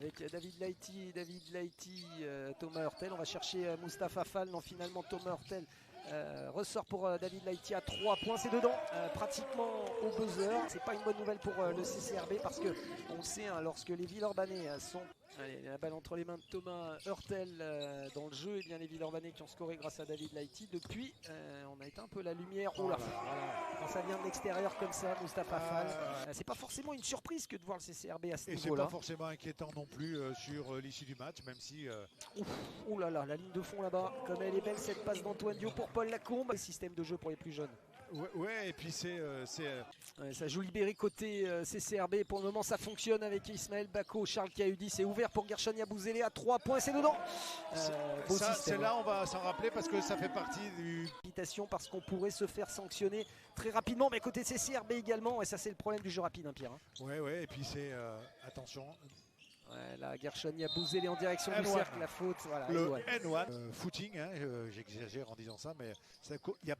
avec David Laïti, Thomas Hurtel. On va chercher Mustapha Fall. Non, finalement Thomas Hurtel ressort pour David Laïti à 3 points. C'est dedans, pratiquement au buzzer. C'est pas une bonne nouvelle pour le CCRB parce que on le sait, hein, lorsque les Villeurbanais sont la balle entre les mains de Thomas Hurtel dans le jeu, et bien les Villeurbanais qui ont scoré grâce à David Laïti. Depuis, on a été un peu la lumière. Oh là, voilà. Quand ça vient de l'extérieur comme ça, Mustapha Fall, c'est pas forcément une surprise que de voir le CCRB à ce niveau-là. Et c'est pas forcément inquiétant non plus sur l'issue du match, même si... Oh là là, la ligne de fond là-bas, comme elle est belle cette passe d'Antoine Dio pour Paul Lacombe. Système de jeu pour les plus jeunes. Ouais, et puis c'est... ça joue libéré côté CCRB. Pour le moment, ça fonctionne avec Ismaël Bako. Charles Kahudi, c'est ouvert pour Gershon Yabouzélé à 3 points. C'est dedans. C'est là, on va s'en rappeler parce que ça fait partie du... Invitation parce qu'on pourrait se faire sanctionner très rapidement. Mais côté CCRB également. Et ça, c'est le problème du jeu rapide, hein, Pierre. Hein. Ouais, et puis c'est... attention... Ouais, là, Gershon Yabouzélé en direction du cercle, la faute. Voilà, le N1, footing, hein, j'exagère en disant ça, mais il y a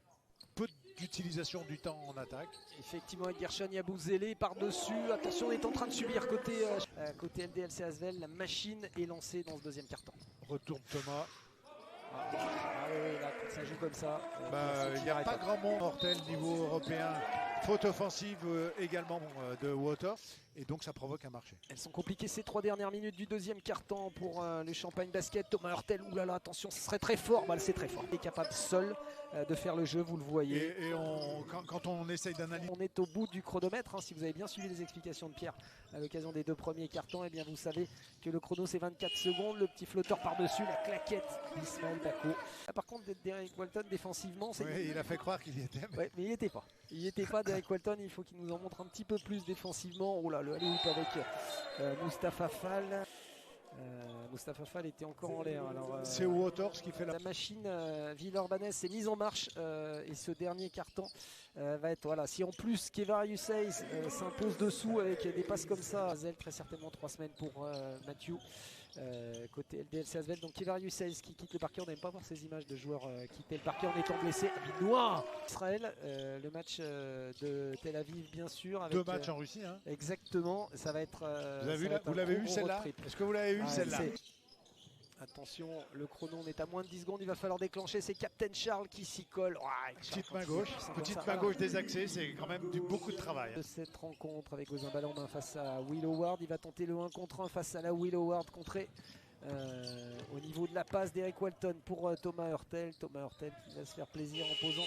peu d'utilisation du temps en attaque. Effectivement, avec Gershon Yabouzélé par-dessus. Attention, on est en train de subir côté LDLC Asvel. La machine est lancée dans ce deuxième quart-temps. Retourne Thomas. Oui, là, quand ça joue comme ça. Il n'y a pas grand monde Hurtel niveau européen. Faute offensive également de Water. Et donc ça provoque un marché. Elles sont compliquées ces 3 dernières minutes du deuxième quart-temps pour le Champagne Basket. Thomas Hurtel, oulala, attention, ce serait très fort. C'est très fort. Il est capable seul de faire le jeu, vous le voyez. Et quand on essaye d'analyser... On est au bout du chronomètre. Hein, si vous avez bien suivi les explications de Pierre à l'occasion des 2 premiers cartons, eh bien vous savez que le chrono c'est 24 secondes. Le petit flotteur par-dessus, la claquette d'Ismaël Bako. Par contre, Derek Walton défensivement, il a fait croire qu'il y était. Ouais, mais il n'y était pas. Il n'y était pas, Derek Walton. Il faut qu'il nous en montre un petit peu plus défensivement. Oh là, le alley-oop avec Mustapha Fall. Mustapha Fall était encore en l'air. C'est Waters qui fait la machine Villeurbanais est mise en marche et ce dernier carton va être, voilà, si en plus Kevarius Hayes s'impose dessous avec des passes comme ça, Zel très certainement 3 semaines pour Mathieu côté LDLC Asvel. Donc Kevarius Hayes qui quitte le parquet. On n'aime pas voir ces images de joueurs quitter le parquet en étant blessés. Noir Israël, le match de Tel Aviv bien sûr avec, 2 matchs en Russie, hein. Exactement, ça va être vous l'avez vu celle-là? Est-ce que vous l'avez vu celle-là? Attention, le chrono, on est à moins de 10 secondes, il va falloir déclencher. C'est Captain Charles qui s'y colle. Petite main gauche désaxée, c'est quand même beaucoup de travail. De cette rencontre avec Gozin ballon en main face à Will Howard, il va tenter le 1 contre 1 face à la Will Howard contrée au niveau de la passe d'Eric Walton pour Thomas Hurtel. Thomas Hurtel qui va se faire plaisir en posant